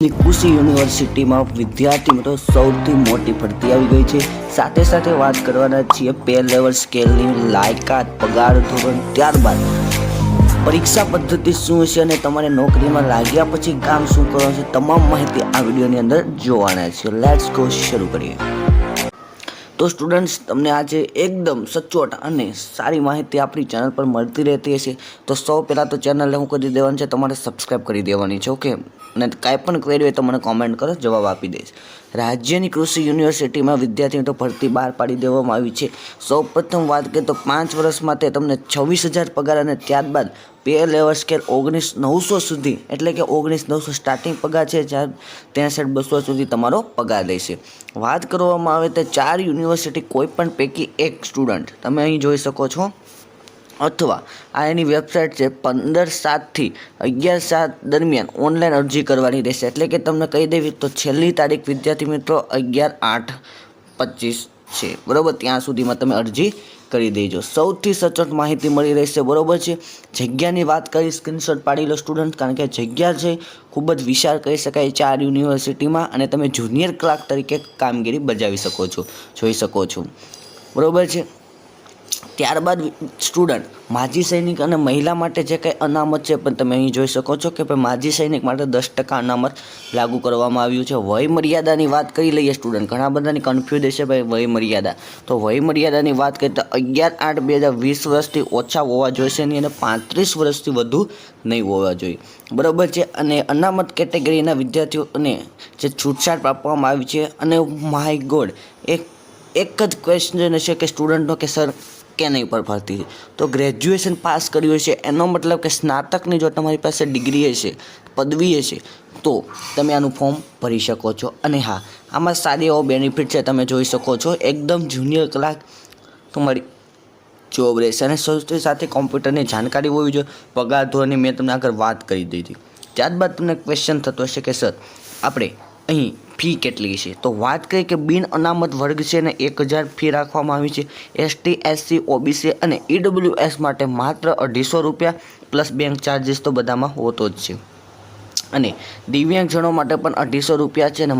કૃષિ યુનિવર્સિટીમાં વિદ્યાર્થી મિત્રો સૌથી મોટી ભરતી આવી ગઈ છે। સાથે સાથે વાત કરવાના છીએ પે લેવલ સ્કેલની, લાયકાત, પગાર ધોરણ, ત્યારબાદ પરીક્ષા પદ્ધતિ શું છે અને તમારે નોકરીમાં લાગ્યા પછી કામ શું કરવાનું છે, તમામ માહિતી આ વિડીયોની અંદર જોવાના છે। લેટ્સ ગો, શરૂ કરીએ। તો સ્ટુડન્ટ્સ, તમને આજે એકદમ સચોટ અને સારી માહિતી આપણી ચેનલ પર મળતી રહેતી હશે। તો સૌ પહેલાં તો ચેનલને હું કરી દેવાની છે, તમારે સબસ્ક્રાઈબ કરી દેવાની છે, ઓકે। અને કાંઈ પણ ક્વેરી હોય તો મને કોમેન્ટ કરો, જવાબ આપી દઈશ। રાજ્યની કૃષિ યુનિવર્સિટીમાં વિદ્યાર્થીઓ ભરતી બહાર પાડી દેવામાં આવી છે। સૌ પ્રથમ વાત કરીએ તો 5 વર્ષ માટે તમને 26,000 પગાર અને ત્યારબાદ પે લેવલ સ્કેલ 19,900 સુધી, એટલે કે 19,900 સ્ટાર્ટિંગ પગાર છે, જ્યાં 63,200 સુધી તમારો પગાર રહેશે। વાત કરવામાં આવે તો 4 યુનિવર્સિટી કોઈ પણ પૈકી એક સ્ટુડન્ટ તમે અહીં જોઈ શકો છો, અથવા આ એની વેબસાઇટ છે, 15/7 થી 11/7 દરમિયાન ઓનલાઈન અરજી કરવાની રહેશે। એટલે કે તમને કહી દેવી તો છેલ્લી તારીખ વિદ્યાર્થી મિત્રો 11/8/25 છે, બરાબર। ત્યાં સુધીમાં તમે અરજી કરી દેજો। સૌથી સચોટ માહિતી મળી રહેશે, બરાબર છે। જગ્યાની વાત કરી, સ્ક્રીનશોટ પાડી લો સ્ટુડન્ટ, કારણ કે જગ્યા છે ખૂબ જ વિશાળ કહી શકાય 4 યુનિવર્સિટીમાં, અને તમે જુનિયર ક્લાર્ક તરીકે કામગીરી બજાવી શકો છો, જોઈ શકો છો, બરાબર છે। ત્યારબાદ સ્ટુડન્ટ માજી સૈનિક અને મહિલા માટે જે કંઈ અનામત છે, પણ તમે અહીં જોઈ શકો છો કે ભાઈ માજી સૈનિક માટે 10% અનામત લાગુ કરવામાં આવ્યું છે। વય મર્યાદાની વાત કરી લઈએ સ્ટુડન્ટ, ઘણા બધાની કન્ફ્યુઝ છે ભાઈ વય મર્યાદા, તો વય મર્યાદાની વાત કરીએ તો 11/8/2020 વર્ષથી ઓછા હોવા જોઈશે નહીં, અને 35 વર્ષથી વધુ નહીં હોવા જોઈએ, બરાબર છે। અને અનામત કેટેગરીના વિદ્યાર્થીઓને જે છૂટછાટ આપવામાં આવી છે, અને માય ગોડ, એક જ ક્વેશ્ચન હશે કે સ્ટુડન્ટનો કે સર કે નહીં પર ભરતી, તો ગ્રેજ્યુએશન પાસ કર્યું હશે એનો મતલબ કે સ્નાતકની જો તમારી પાસે ડિગ્રી હશે, પદવી હશે, તો તમે આનું ફોર્મ ભરી શકો છો। અને હા, આમાં સારી એવો બેનિફિટ છે, તમે જોઈ શકો છો, એકદમ જુનિયર ક્લાર્ક તમારી જોબ રહેશે, અને સૌથી સાથે કોમ્પ્યુટરની જાણકારી હોવી જોઈએ। પગાર ધોરણની મેં તમને આગળ વાત કરી દીધી। ત્યારબાદ તમને ક્વેશ્ચન થતો હશે કે સર આપણે અહીં ફી કેટલી છે, તો વાત કરીએ કે બિન અનામત વર્ગ છે ને 1,000 ફી રાખવામાં આવી છે। ST, SC, OBC અને EWS માટે માત્ર 250 રૂપિયા પ્લસ બેંક ચાર્જીસ તો બધામાં હોતો જ છે, અને દિવ્યાંગજનો માટે પણ 250 રૂપિયા છે, અને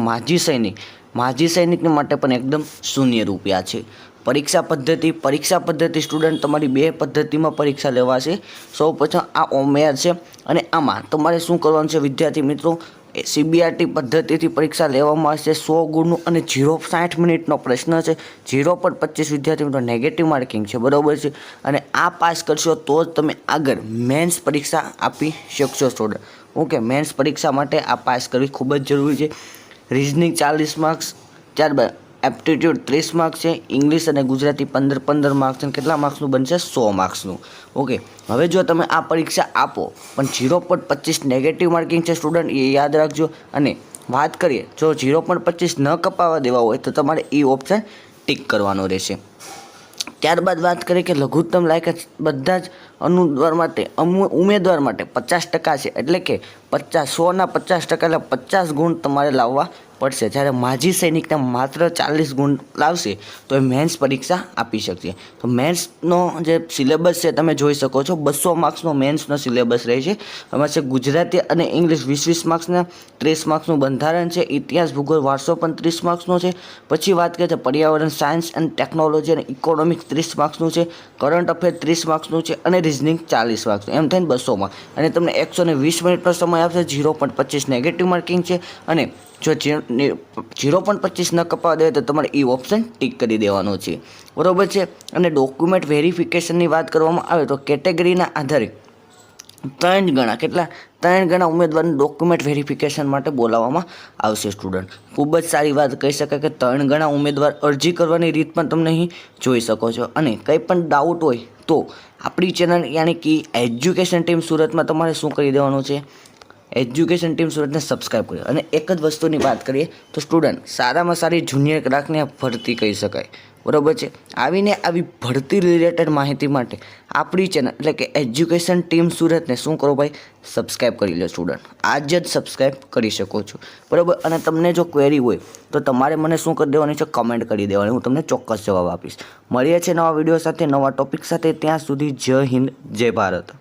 માજી સૈનિકને માટે પણ એકદમ 0 રૂપિયા છે। પરીક્ષા પદ્ધતિ સ્ટુડન્ટ તમારી 2 પદ્ધતિમાં પરીક્ષા લેવાશે। સૌ પ્રથમ આ ઓમેર છે, અને આમાં તમારે શું કરવાનું છે વિદ્યાર્થી મિત્રો, CBRT પદ્ધતિથી પરીક્ષા લેવામાં આવશે। 100 ગુણનું અને 60 મિનિટનો પ્રશ્ન છે, 0.25 વિદ્યાર્થી મિત્રો નેગેટિવ માર્કિંગ છે, બરાબર છે। અને આ પાસ કરશો તો જ તમે આગળ મેન્સ પરીક્ષા આપી શકશો સ્ટુડન્ટ, ઓકે। મેન્સ પરીક્ષા માટે આ પાસ કરવી ખૂબ જ જરૂરી છે। રિઝનિંગ 40 માર્ક્સ, ત્યારબાદ એપ્ટિટ્યૂડ 30 માર્ક્સ છે, ઇંગ્લિશ અને ગુજરાતી 15 માર્ક્સ, અને કેટલા માર્ક્સનું બનશે 100 માર્ક્સનું, ઓકે। હવે જો તમે આ પરીક્ષા આપો પણ 0.25 નેગેટિવ માર્કિંગ છે સ્ટુડન્ટ, એ યાદ રાખજો। અને વાત કરીએ જો 0.25 ન કપાવવા દેવા હોય તો તમારે એ ઓપ્શન ટિક કરવાનો રહેશે। ત્યારબાદ વાત કરીએ કે લઘુત્તમ લાયકાત બધા જ ઉમેદવાર માટે 50% છે, એટલે કે 100ના 50% એટલે 50 ગુણ તમારે લાવવા પડશે। જ્યારે માજી સૈનિકના માત્ર 40 ગુણ લાવશે તો એ મેન્સ પરીક્ષા આપી શકશે। તો મેન્સનો જે સિલેબસ છે તમે જોઈ શકો છો, 200 માર્ક્સનો મેન્સનો સિલેબસ રહે છે। એમાં છે ગુજરાતી અને ઇંગ્લિશ 20 માર્ક્સના, 30 માર્ક્સનું બંધારણ છે, ઇતિહાસ, ભૂગોળ, વારસો પણ 30 માર્ક્સનો છે। પછી વાત કરીએ તો પર્યાવરણ, સાયન્સ એન્ડ ટેકનોલોજી અને ઇકોનોમિક્સ 30 માર્ક્સનું છે, કરંટ અફેર 30 માર્ક્સનું છે, અને રિઝનિંગ 40 માર્ક્સનું, એમ થઈને 200 માં, અને તમને 120 મિનિટનો સમય આપશે। 0.25 નેગેટિવ માર્કિંગ છે, અને જો 0.25 ન કપાવવા દે તો તમારે એ ઓપ્શન ટિક કરી દેવાનો છે, બરાબર છે। અને ડોક્યુમેન્ટ વેરિફિકેશનની વાત કરવામાં આવે તો કેટેગરીના આધારે 3 ગણા ઉમેદવારને ડોક્યુમેન્ટ વેરિફિકેશન માટે બોલાવવામાં આવશે સ્ટુડન્ટ। ખૂબ જ સારી વાત કહી શકાય કે 3 ગણા ઉમેદવાર અરજી કરવાની રીત પણ તમને અહીં જોઈ શકો છો। અને કંઈ પણ ડાઉટ હોય તો આપણી ચેનલ યાની કે એજ્યુકેશન ટીમ સુરતમાં તમારે શું કરી દેવાનું છે, એજ્યુકેશન ટીમ સુરતને સબસ્ક્રાઈબ કરી। અને એક જ વસ્તુની વાત કરીએ તો સ્ટુડન્ટ સારામાં સારી જુનિયર ક્લાર્કને ભરતી કહી શકાય, બરાબર છે। આવી ભરતી રિલેટેડ માહિતી માટે આપણી ચેનલ એટલે કે એજ્યુકેશન ટીમ સુરતને શું કરો ભાઈ, સબસ્ક્રાઈબ કરી લો સ્ટુડન્ટ, આજે જ સબસ્ક્રાઈબ કરી શકો છો, બરાબર। અને તમને જો ક્વેરી હોય તો તમારે મને શું કરી દેવાની છે, કમેન્ટ કરી દેવાની, હું તમને ચોક્કસ જવાબ આપીશ। મળીએ છીએ નવા વિડીયો સાથે, નવા ટોપિક સાથે, ત્યાં સુધી જય હિન્દ, જય ભારત।